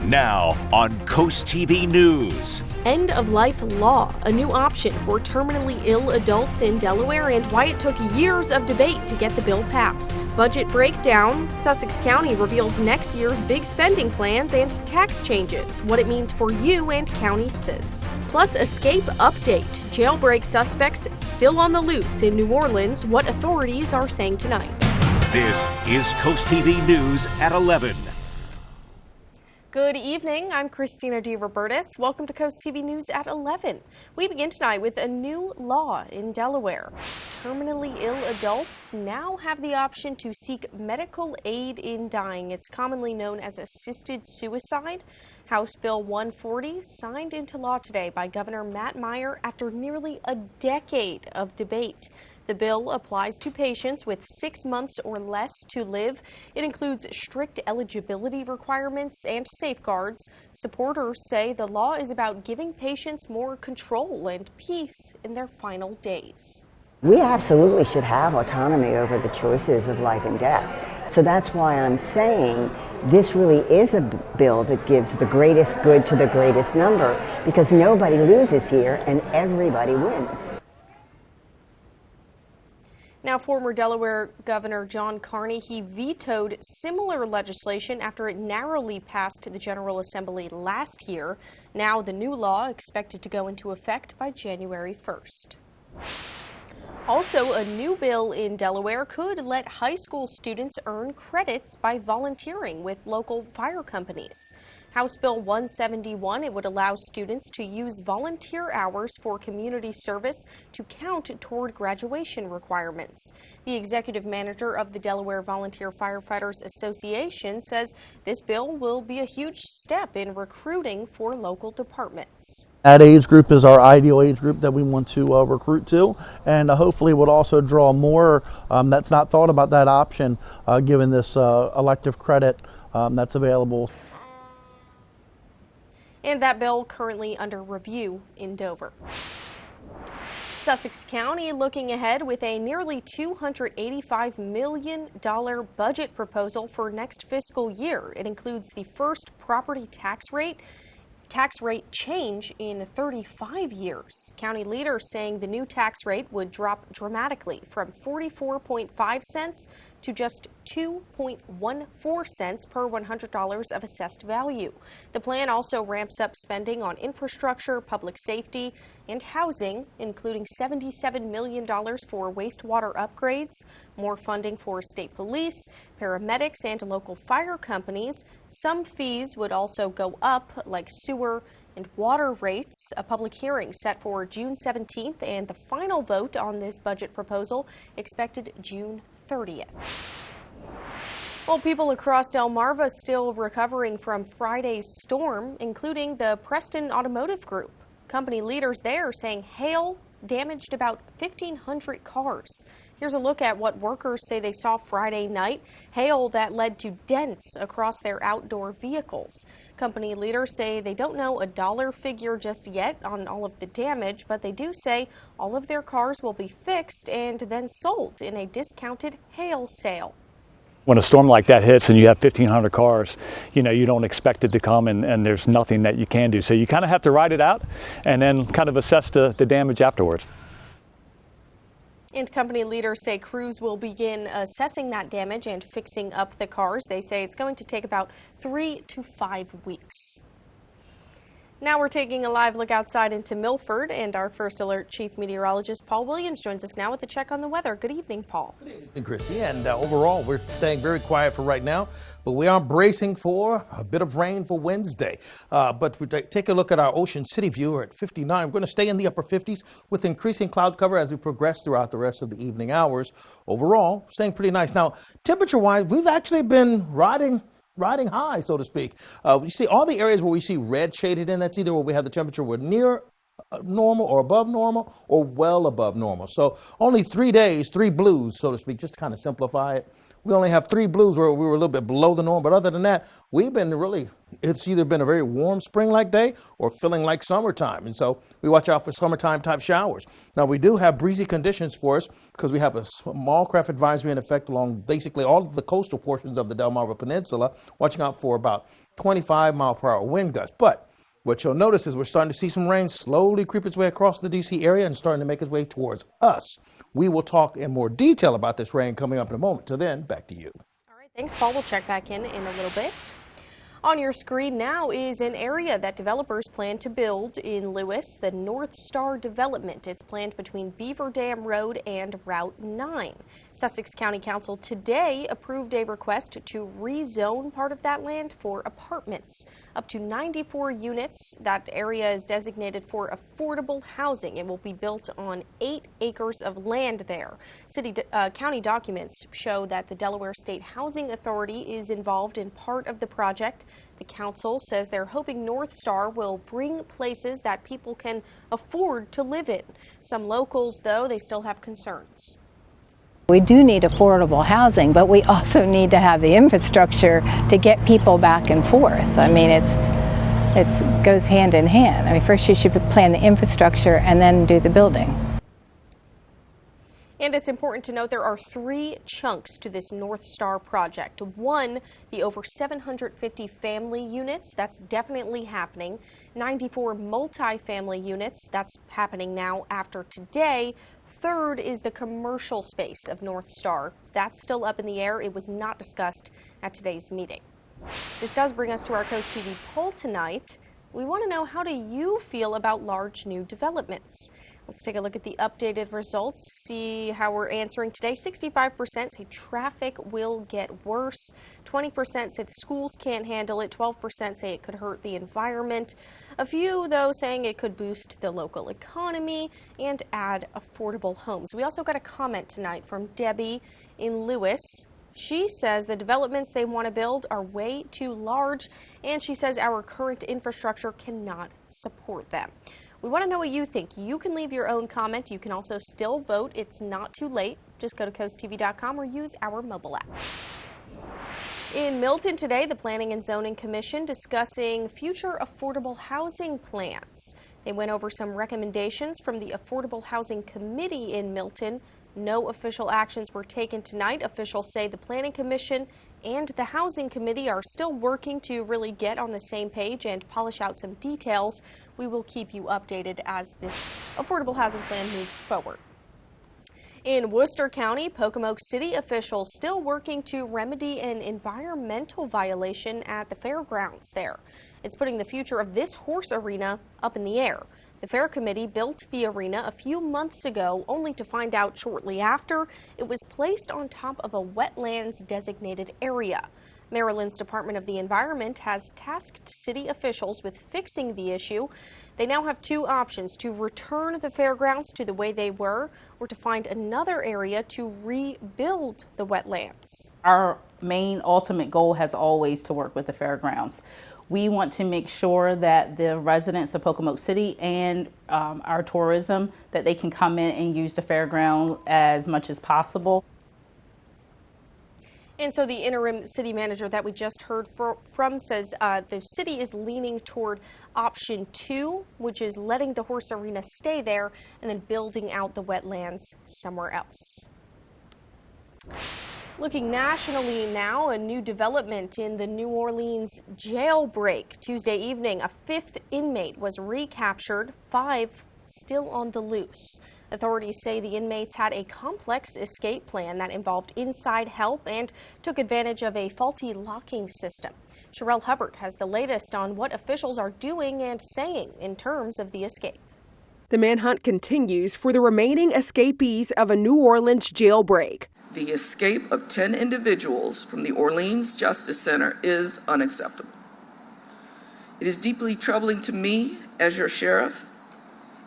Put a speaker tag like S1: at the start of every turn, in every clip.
S1: Now on CoastTV News.
S2: End-of-life law, a new option for terminally ill adults in Delaware, and why it took years of debate to get the bill passed. Budget breakdown, Sussex County reveals next year's big spending plans and tax changes, what it means for you and county citizens. Plus, escape update, jailbreak suspects still on the loose in New Orleans, what authorities are saying tonight.
S1: This is CoastTV News at 11.
S2: Good evening, I'm Christina DeRobertis. Welcome to Coast TV News at 11. We begin tonight with a new law in Delaware. Terminally ill adults now have the option to seek medical aid in dying. It's commonly known as assisted suicide. House Bill 140 signed into law today by Governor Matt Meyer after nearly a decade of debate. The bill applies to patients with 6 months or less to live. It includes strict eligibility requirements and safeguards. Supporters say the law is about giving patients more control and peace in their final days.
S3: We absolutely should have autonomy over the choices of life and death. So that's why I'm saying this really is a bill that gives the greatest good to the greatest number, because nobody loses here and everybody wins.
S2: Now, former Delaware Governor John Carney, he vetoed similar legislation after it narrowly passed the General Assembly last year. Now, the new law expected to go into effect by January 1st. Also, a new bill in Delaware could let high school students earn credits by volunteering with local fire companies. House Bill 171, it would allow students to use volunteer hours for community service to count toward graduation requirements. The executive manager of the Delaware Volunteer Firefighters Association says this bill will be a huge step in recruiting for local departments.
S4: That age group is our ideal age group that we want to recruit to, and hopefully would also draw more that's not thought about that option given this elective credit that's available.
S2: And that bill currently under review in Dover. Sussex County looking ahead with a nearly $285 million budget proposal for next fiscal year. It includes the first property tax rate change in 35 years. County leaders saying the new tax rate would drop dramatically from 44.5 cents to just 2.14 cents per $100 of assessed value. The plan also ramps up spending on infrastructure, public safety, and housing, including $77 million for wastewater upgrades, more funding for state police, paramedics, and local fire companies. Some fees would also go up, like sewer and water rates. A public hearing set for June 17th, and the final vote on this budget proposal expected June 30th. Well, people across Delmarva still recovering from Friday's storm, including the Preston Automotive Group. Company leaders there saying hail damaged about 1,500 cars. Here's a look at what workers say they saw Friday night. Hail that led to dents across their outdoor vehicles. Company leaders say they don't know a dollar figure just yet on all of the damage, but they do say all of their cars will be fixed and then sold in a discounted hail sale.
S5: When a storm like that hits and you have 1,500 cars, you don't expect it to come, and there's nothing that you can do. So you kind of have to ride it out and then kind of assess the damage afterwards.
S2: And company leaders say crews will begin assessing that damage and fixing up the cars. They say it's going to take about 3 to 5 weeks. Now we're taking a live look outside into Milford, and our First Alert Chief Meteorologist Paul Williams joins us now with a check on the weather. Good evening, Paul.
S6: Good evening, Christy. And overall, we're staying very quiet for right now, but we are bracing for a bit of rain for Wednesday. But we take a look at our Ocean City view. We're at 59. We're going to stay in the upper 50s with increasing cloud cover as we progress throughout the rest of the evening hours. Overall, staying pretty nice. Now, temperature-wise, we've actually been riding high, so to speak. You see all the areas where we see red shaded in, that's either where we have the temperature we're near normal or above normal or well above normal. So only 3 days, 3 blues, so to speak, just to kind of simplify it. We only have 3 blues where we were a little bit below the norm, but other than that, we've been really, it's either been a very warm spring-like day or feeling like summertime. And so we watch out for summertime type showers. Now we do have breezy conditions for us because we have a small craft advisory in effect along basically all of the coastal portions of the Delmarva Peninsula, watching out for about 25-mile-per-hour wind gusts. But what you'll notice is we're starting to see some rain slowly creep its way across the D.C. area and starting to make its way towards us. We will talk in more detail about this rain coming up in a moment. Till then, back to you.
S2: All right, thanks, Paul. We'll check back in a little bit. On your screen now is an area that developers plan to build in Lewis, the North Star development. It's planned between Beaver Dam Road and Route 9. Sussex County Council today approved a request to rezone part of that land for apartments. Up to 94 units. That area is designated for affordable housing. It will be built on 8 acres of land there. County documents show that the Delaware State Housing Authority is involved in part of the project. The council says they're hoping North Star will bring places that people can afford to live in. Some locals, though, they still have concerns.
S7: We do need affordable housing, but we also need to have the infrastructure to get people back and forth. I mean, it goes hand in hand. I mean, first you should plan the infrastructure and then do the building.
S2: And it's important to note there are 3 chunks to this North Star project. One, the over 750 family units, that's definitely happening. 94 multi-family units, that's happening now after today. Third is the commercial space of North Star. That's still up in the air. It was not discussed at today's meeting. This does bring us to our CoastTV poll tonight. We want to know, how do you feel about large new developments? Let's take a look at the updated results, see how we're answering today. 65% say traffic will get worse. 20% say the schools can't handle it. 12% say it could hurt the environment. A few, though, saying it could boost the local economy and add affordable homes. We also got a comment tonight from Debbie in Lewis. She says the developments they want to build are way too large, and she says our current infrastructure cannot support them. We want to know what you think. You can leave your own comment. You can also still vote. It's not too late. Just go to coasttv.com or use our mobile app. In Milton today, the Planning and Zoning Commission discussing future affordable housing plans. They went over some recommendations from the Affordable Housing Committee in Milton. No official actions were taken tonight. Officials say the Planning Commission and the Housing Committee are still working to really get on the same page and polish out some details. We will keep you updated as this affordable housing plan moves forward. In Worcester County, Pocomoke City officials still working to remedy an environmental violation at the fairgrounds there. It's putting the future of this horse arena up in the air. The Fair Committee built the arena a few months ago, only to find out shortly after it was placed on top of a wetlands designated area. Maryland's Department of the Environment has tasked city officials with fixing the issue. They now have 2 options: to return the fairgrounds to the way they were, or to find another area to rebuild the wetlands.
S8: Our main ultimate goal has always to work with the fairgrounds. We want to make sure that the residents of Pocomoke City and our tourism, that they can come in and use the fairground as much as possible.
S2: And so the interim city manager that we just heard from says the city is leaning toward option 2, which is letting the horse arena stay there and then building out the wetlands somewhere else. Looking nationally now, a new development in the New Orleans jailbreak. Tuesday evening, a 5th inmate was recaptured, 5 still on the loose. Authorities say the inmates had a complex escape plan that involved inside help and took advantage of a faulty locking system. Sherelle Hubbard has the latest on what officials are doing and saying in terms of the escape.
S9: The manhunt continues for the remaining escapees of a New Orleans jailbreak.
S10: The escape of 10 individuals from the Orleans Justice Center is unacceptable. It is deeply troubling to me as your sheriff,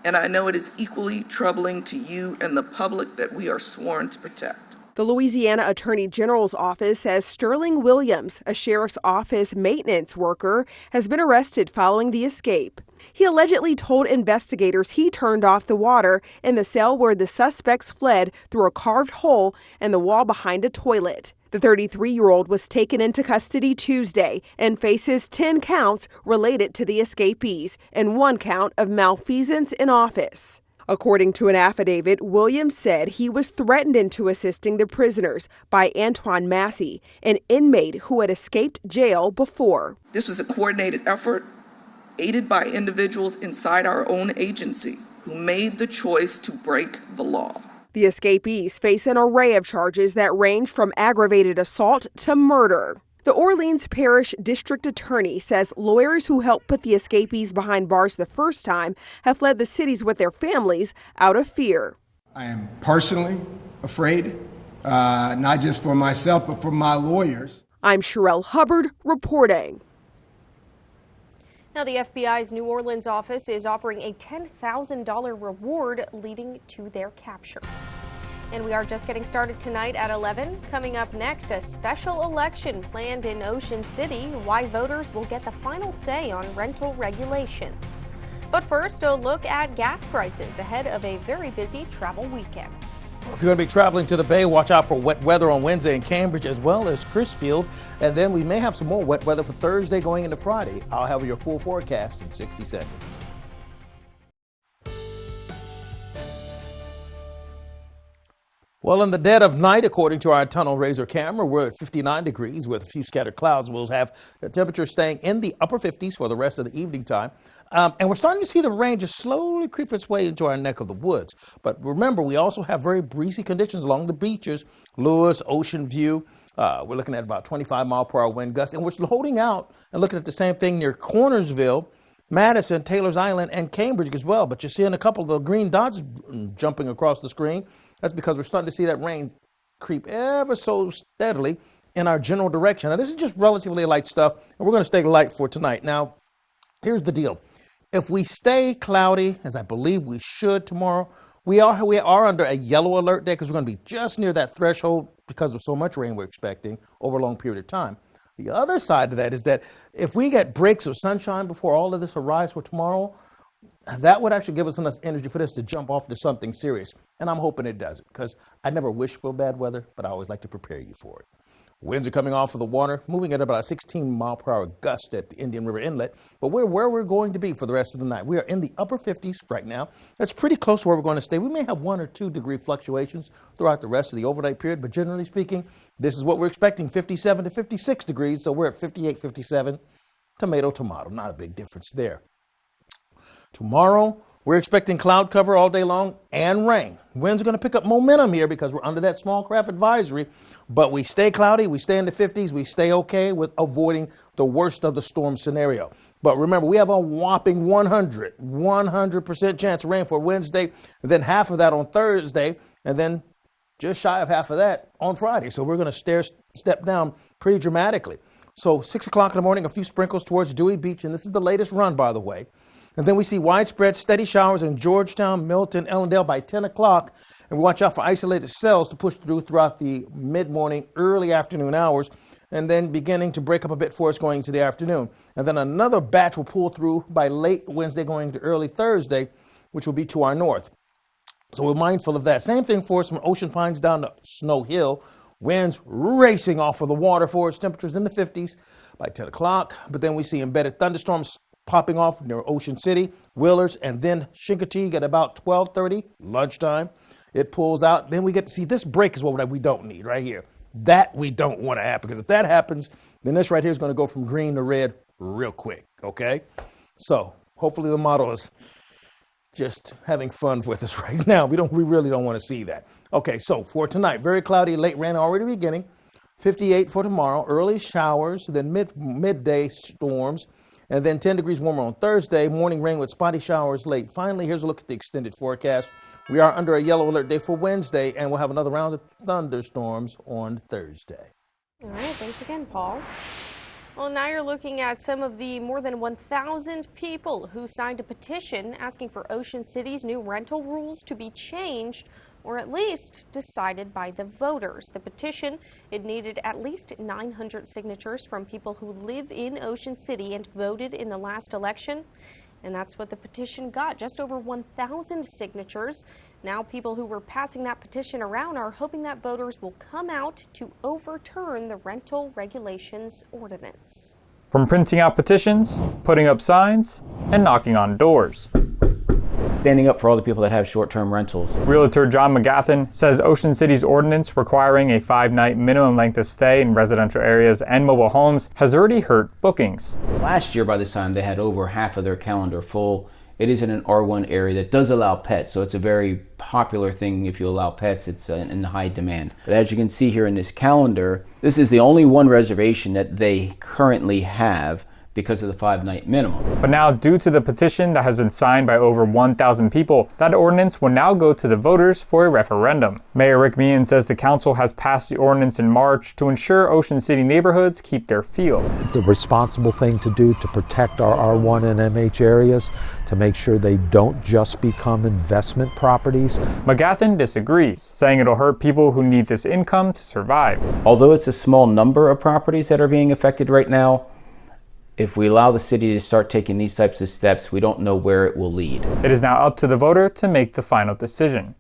S10: and I know it is equally troubling to you and the public that we are sworn to protect.
S9: The Louisiana Attorney General's office says Sterling Williams, a sheriff's office maintenance worker, has been arrested following the escape. He allegedly told investigators he turned off the water in the cell where the suspects fled through a carved hole in the wall behind a toilet. The 33-year-old was taken into custody Tuesday and faces 10 counts related to the escapees and 1 count of malfeasance in office. According to an affidavit, Williams said he was threatened into assisting the prisoners by Antoine Massey, an inmate who had escaped jail before.
S10: This was a coordinated effort aided by individuals inside our own agency who made the choice to break the law.
S9: The escapees face an array of charges that range from aggravated assault to murder. The Orleans Parish District Attorney says lawyers who helped put the escapees behind bars the first time have fled the cities with their families out of fear.
S11: I am personally afraid, not just for myself, but for my lawyers.
S9: I'm Sherelle Hubbard reporting.
S2: Now, the FBI's New Orleans office is offering a $10,000 reward leading to their capture. And we are just getting started tonight at 11. Coming up next, a special election planned in Ocean City. Why voters will get the final say on rental regulations. But first, a look at gas prices ahead of a very busy travel weekend.
S6: If you're going to be traveling to the Bay, watch out for wet weather on Wednesday in Cambridge as well as Crisfield. And then we may have some more wet weather for Thursday going into Friday. I'll have your full forecast in 60 seconds. Well, in the dead of night, according to our tunnel razor camera, we're at 59 degrees with a few scattered clouds. We'll have the temperature staying in the upper 50s for the rest of the evening time. And we're starting to see the rain just slowly creep its way into our neck of the woods. But remember, we also have very breezy conditions along the beaches, Lewis, Ocean View. We're looking at about 25-mile-per-hour wind gusts. And we're holding out and looking at the same thing near Cornersville, Madison, Taylor's Island, and Cambridge as well. But you're seeing a couple of the green dots jumping across the screen. That's because we're starting to see that rain creep ever so steadily in our general direction. Now, this is just relatively light stuff, and we're going to stay light for tonight. Now, here's the deal. If we stay cloudy, as I believe we should tomorrow, we are under a yellow alert day because we're going to be just near that threshold because of so much rain we're expecting over a long period of time. The other side of that is that if we get breaks of sunshine before all of this arrives for tomorrow, that would actually give us enough energy for this to jump off to something serious. And I'm hoping it doesn't, because I never wish for bad weather, but I always like to prepare you for it. Winds are coming off of the water, moving at about a 16-mile-per-hour gust at the Indian River Inlet. But we're where we're going to be for the rest of the night. We are in the upper 50s right now. That's pretty close to where we're going to stay. We may have 1 or 2 degree fluctuations throughout the rest of the overnight period, but generally speaking, this is what we're expecting, 57 to 56 degrees. So we're at 58, 57, tomato, tomato. Not a big difference there. Tomorrow, we're expecting cloud cover all day long and rain. Winds are going to pick up momentum here because we're under that small craft advisory, but we stay cloudy, we stay in the 50s, we stay okay with avoiding the worst of the storm scenario. But remember, we have a whopping 100% chance of rain for Wednesday, and then half of that on Thursday, and then just shy of half of that on Friday. So we're going to step down pretty dramatically. So 6 o'clock in the morning, a few sprinkles towards Dewey Beach, and this is the latest run, by the way. And then we see widespread steady showers in Georgetown, Milton, Ellendale by 10 o'clock. And we watch out for isolated cells to push throughout the mid-morning, early afternoon hours, and then beginning to break up a bit for us going into the afternoon. And then another batch will pull through by late Wednesday going to early Thursday, which will be to our north. So we're mindful of that. Same thing for us from Ocean Pines down to Snow Hill. Winds racing off of the water for us. Temperatures in the 50s by 10 o'clock. But then we see embedded thunderstorms popping off near Ocean City, Willers, and then Chincoteague at about 12:30, lunchtime. It pulls out. Then we get to see this break is what we don't need right here. That we don't want to happen, because if that happens, then this right here is going to go from green to red real quick, okay? So hopefully the model is just having fun with us right now. We really don't want to see that. Okay, so for tonight, very cloudy, late rain already beginning. 58 for tomorrow, early showers, then midday storms. And then 10 degrees warmer on Thursday, morning rain with spotty showers late. Finally, here's a look at the extended forecast. We are under a yellow alert day for Wednesday, and we'll have another round of thunderstorms on Thursday.
S2: All right, thanks again, Paul. Well, now you're looking at some of the more than 1,000 people who signed a petition asking for Ocean City's new rental rules to be changed, or at least decided by the voters. The petition, it needed at least 900 signatures from people who live in Ocean City and voted in the last election. And that's what the petition got, just over 1,000 signatures. Now people who were passing that petition around are hoping that voters will come out to overturn the rental regulations ordinance.
S12: From printing out petitions, putting up signs, and knocking on doors, standing up for all the people that have short-term rentals.
S13: Realtor John McGathan says Ocean City's ordinance requiring a 5-night minimum length of stay in residential areas and mobile homes has already hurt bookings.
S12: Last year, by this time, they had over half of their calendar full. It is in an R1 area that does allow pets, so it's a very popular thing. If you allow pets, it's in high demand. But as you can see here in this calendar, this is the only one reservation that they currently have because of the 5-night minimum.
S13: But now, due to the petition that has been signed by over 1,000 people, that ordinance will now go to the voters for a referendum. Mayor Rick Meehan says the council has passed the ordinance in March to ensure Ocean City neighborhoods keep their feel.
S14: It's a responsible thing to do to protect our R1 and MH areas, to make sure they don't just become investment properties.
S13: McGathan disagrees, saying it'll hurt people who need this income to survive.
S12: Although it's a small number of properties that are being affected right now, if we allow the city to start taking these types of steps, we don't know where it will lead.
S13: It is now up to the voter to make the final decision.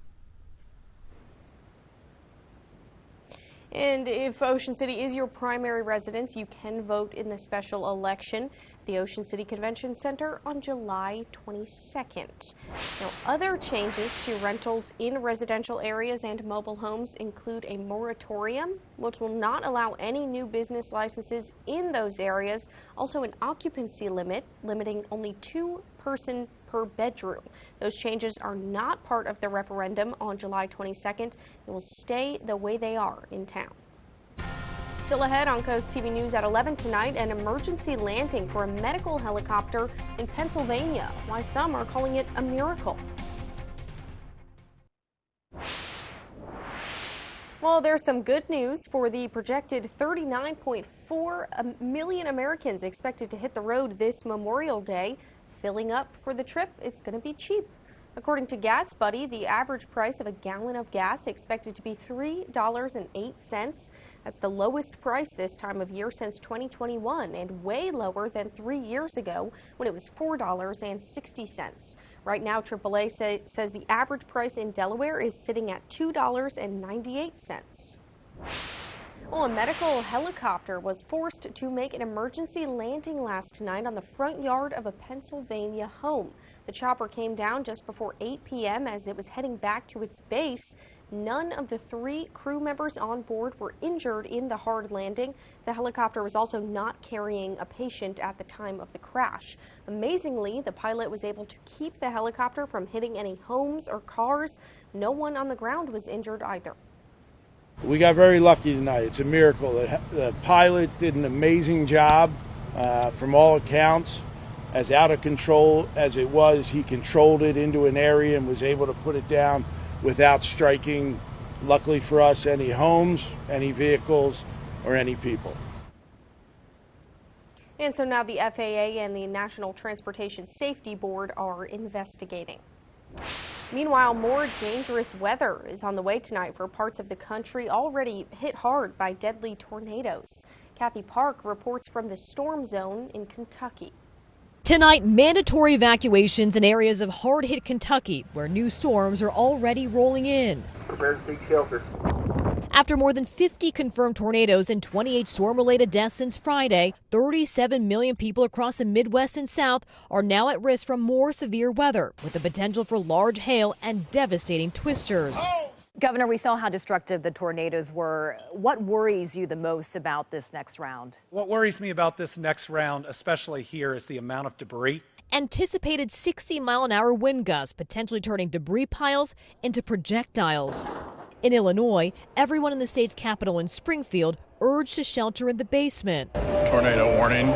S2: And if Ocean City is your primary residence, you can vote in the special election at the Ocean City Convention Center on July 22nd. Now, other changes to rentals in residential areas and mobile homes include a moratorium, which will not allow any new business licenses in those areas. Also, an occupancy limit, limiting only 2 persons per bedroom. Those changes are not part of the referendum on July 22nd. It will stay the way they are in town. Still ahead on CoastTV News at 11 tonight, an emergency landing for a medical helicopter in Pennsylvania. Why some are calling it a miracle. Well, there's some good news for the projected 39.4 million Americans expected to hit the road this Memorial Day. Filling up for the trip, it's going to be cheap. According to Gas Buddy, the average price of a gallon of gas expected to be $3.08. That's the lowest price this time of year since 2021 and way lower than 3 years ago when it was $4.60. Right now, AAA says the average price in Delaware is sitting at $2.98. Well, a medical helicopter was forced to make an emergency landing last night on the front yard of a Pennsylvania home. The chopper came down just before 8 p.m. as it was heading back to its base. None of the 3 crew members on board were injured in the hard landing. The helicopter was also not carrying a patient at the time of the crash. Amazingly, the pilot was able to keep the helicopter from hitting any homes or cars. No one on the ground was injured either.
S15: We got very lucky tonight. It's a miracle. The pilot did an amazing job from all accounts. As out of control as it was, he controlled it into an area and was able to put it down without striking, luckily for us, any homes, any vehicles, or any people.
S2: And so now the FAA and the National Transportation Safety Board are investigating. Meanwhile, more dangerous weather is on the way tonight for parts of the country already hit hard by deadly tornadoes. Kathy Park reports from the storm zone in Kentucky.
S16: Tonight, mandatory evacuations in areas of hard-hit Kentucky, where new storms are already rolling in.
S17: Prepare to seek shelter.
S16: After more than 50 confirmed tornadoes and 28 storm-related deaths since Friday, 37 million people across the Midwest and South are now at risk from more severe weather, with the potential for large hail and devastating twisters.
S18: Governor, we saw how destructive the tornadoes were. What worries you the most about this next round?
S19: What worries me about this next round, especially here, is the amount of debris.
S16: Anticipated 60-mile-an-hour wind gusts, potentially turning debris piles into projectiles. In Illinois, everyone in the state's capital in Springfield urged to shelter in the basement.
S20: Tornado warning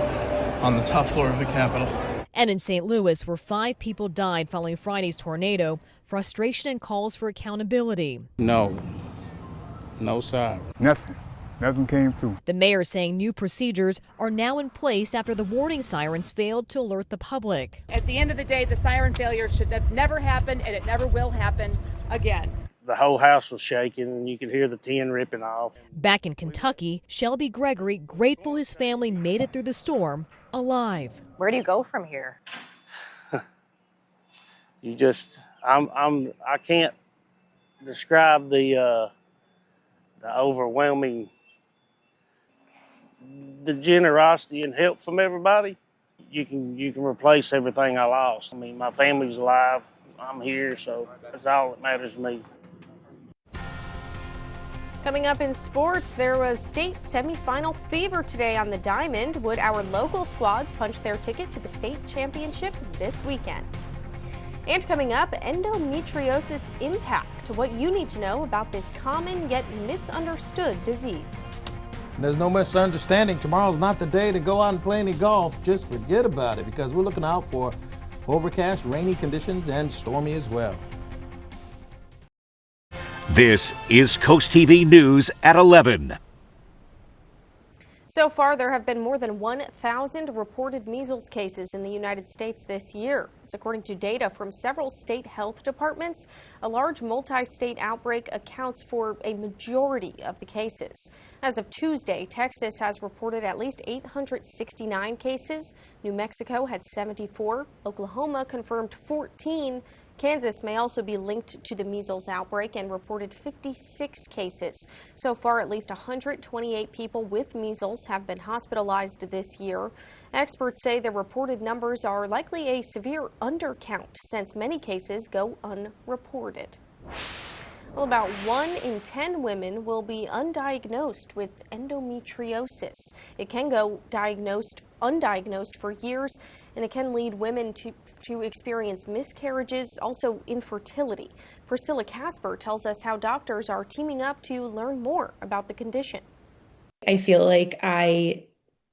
S20: on the top floor of the Capitol.
S16: And in St. Louis, where 5 people died following Friday's tornado, frustration and calls for accountability.
S20: No side.
S21: Nothing came through.
S16: The mayor saying new procedures are now in place after the warning sirens failed to alert the public.
S22: At the end of the day, the siren failure should have never happened, and it never will happen again.
S23: The whole house was shaking, and you could hear the tin ripping off.
S16: Back in Kentucky, Shelby Gregory grateful his family made it through the storm alive.
S18: Where do you go from here?
S23: I can't describe the overwhelming, the generosity and help from everybody. You can replace everything I lost. I mean, my family's alive. I'm here, so that's all that matters to me.
S2: Coming up in sports, there was state semifinal fever today on the Diamond. Would our local squads punch their ticket to the state championship this weekend? And coming up, endometriosis impact. What you need to know about this common yet misunderstood disease.
S6: There's no misunderstanding. Tomorrow's not the day to go out and play any golf. Just forget about it because we're looking out for overcast, rainy conditions and stormy as well.
S1: This is CoastTV News at 11.
S2: So far, there have been more than 1,000 reported measles cases in the United States this year. It's according to data from several state health departments. A large multi-state outbreak accounts for a majority of the cases. As of Tuesday, Texas has reported at least 869 cases. New Mexico had 74. Oklahoma confirmed 14. Kansas may also be linked to the measles outbreak and reported 56 cases. So far, at least 128 people with measles have been hospitalized this year. Experts say the reported numbers are likely a severe undercount since many cases go unreported. Well, about 1 in 10 women will be undiagnosed with endometriosis. It can go undiagnosed for years, and it can lead women to experience miscarriages, also infertility. Priscilla Casper tells us how doctors are teaming up to learn more about the condition.
S3: I feel like I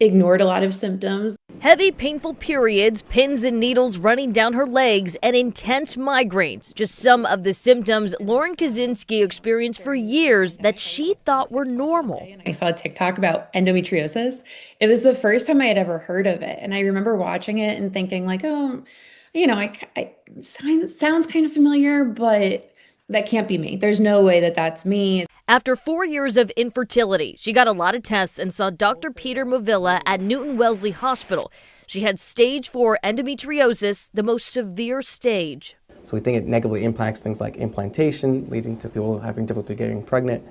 S3: ignored a lot of symptoms.
S16: Heavy, painful periods, pins and needles running down her legs, and intense migraines. Just some of the symptoms Lauren Kaczynski experienced for years that she thought were normal.
S3: I saw a TikTok about endometriosis. It was the first time I had ever heard of it. And I remember watching it and thinking like, oh, sounds kind of familiar, but that can't be me. There's no way that that's me.
S16: After 4 years of infertility, she got a lot of tests and saw Dr. Peter Movilla at Newton Wellesley Hospital. She had stage 4 endometriosis, the most severe stage.
S17: So we think it negatively impacts things like implantation, leading to people having difficulty getting pregnant,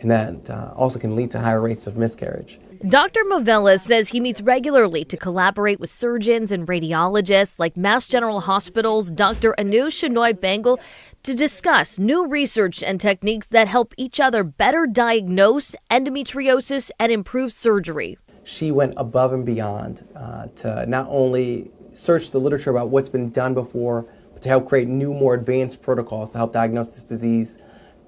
S17: and that also can lead to higher rates of miscarriage.
S16: Dr. Movilla says he meets regularly to collaborate with surgeons and radiologists like Mass General Hospital's Dr. Anu Shenoy Bengal to discuss new research and techniques that help each other better diagnose endometriosis and improve surgery.
S17: She went above and beyond to not only search the literature about what's been done before, but to help create new, more advanced protocols to help diagnose this disease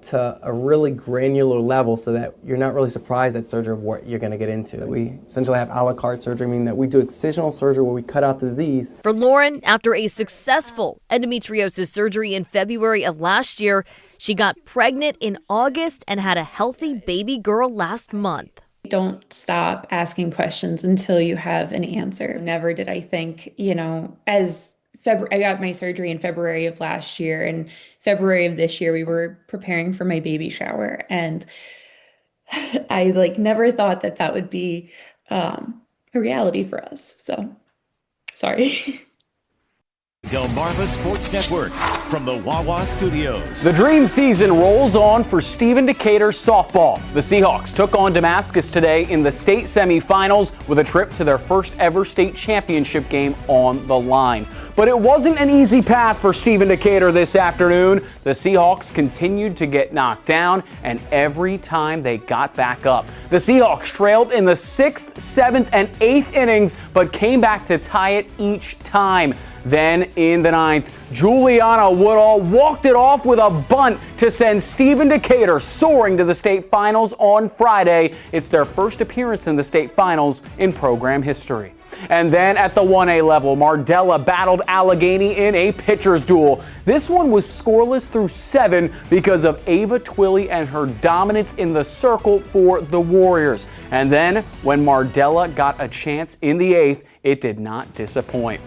S17: to a really granular level so that you're not really surprised at surgery of what you're going to get into. We essentially have a la carte surgery, meaning that we do excisional surgery where we cut out the disease.
S16: For Lauren, after a successful endometriosis surgery in February of last year, she got pregnant in August and had a healthy baby girl last month.
S3: Don't stop asking questions until you have an answer. Never did I think, I got my surgery in February of last year, and February of this year we were preparing for my baby shower, and I never thought that would be a reality for us. So sorry.
S1: Delmarva Sports Network from the Wawa Studios.
S24: The dream season rolls on for Stephen Decatur softball. The Seahawks took on Damascus today in the state semifinals with a trip to their first ever state championship game on the line. But it wasn't an easy path for Stephen Decatur this afternoon. The Seahawks continued to get knocked down, and every time they got back up. The Seahawks trailed in the 6th, 7th, and 8th innings, but came back to tie it each time. Then in the 9th, Juliana Woodall walked it off with a bunt to send Stephen Decatur soaring to the state finals on Friday. It's their first appearance in the state finals in program history. And then at the 1A level, Mardella battled Allegheny in a pitcher's duel. This one was scoreless through 7 because of Ava Twilley and her dominance in the circle for the Warriors. And then when Mardella got a chance in the 8th, it did not disappoint.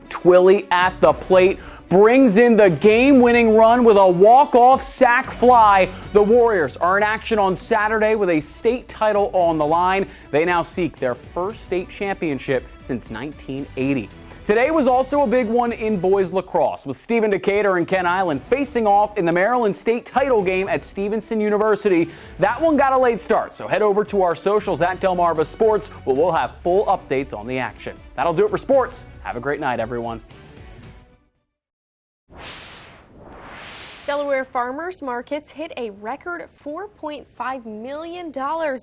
S24: Twilley at the plate brings in the game-winning run with a walk-off sac fly. The Warriors are in action on Saturday with a state title on the line. They now seek their first state championship since 1980. Today was also a big one in boys lacrosse, with Stephen Decatur and Ken Island facing off in the Maryland state title game at Stevenson University. That one got a late start, so head over to our socials at Delmarva Sports, where we'll have full updates on the action. That'll do it for sports. Have a great night, everyone.
S2: Delaware farmers markets hit a record $4.5 million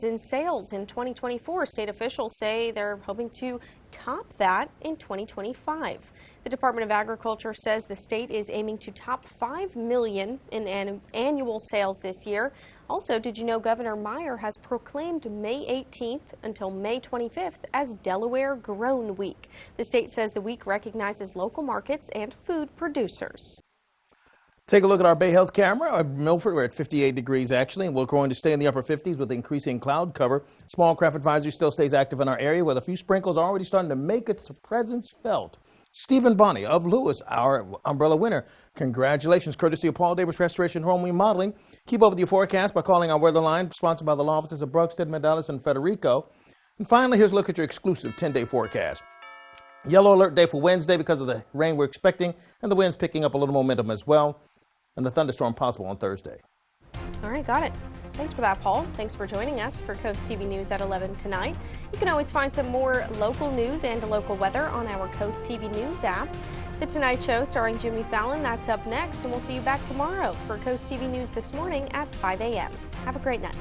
S2: in sales in 2024. State officials say they're hoping to top that in 2025. The Department of Agriculture says the state is aiming to top $5 million in annual sales this year. Also, did you know Governor Meyer has proclaimed May 18th until May 25th as Delaware Grown Week? The state says the week recognizes local markets and food producers.
S6: Take a look at our Bay Health camera. Milford, we're at 58 degrees actually, and we're going to stay in the upper 50s with increasing cloud cover. Small craft advisory still stays active in our area with a few sprinkles already starting to make its presence felt. Stephen Bonney of Lewis, our umbrella winner. Congratulations, courtesy of Paul Davis Restoration Home Remodeling. Keep up with your forecast by calling our weather line, sponsored by the law offices of Brooksted, Medalis, and Federico. And finally, here's a look at your exclusive 10-day forecast. Yellow alert day for Wednesday because of the rain we're expecting, and the wind's picking up a little momentum as well. And the thunderstorm possible on Thursday.
S2: All right, got it. Thanks for that, Paul. Thanks for joining us for Coast TV News at 11 tonight. You can always find some more local news and local weather on our Coast TV News app. The Tonight Show starring Jimmy Fallon, that's up next, and we'll see you back tomorrow for Coast TV News this morning at 5 a.m. Have a great night.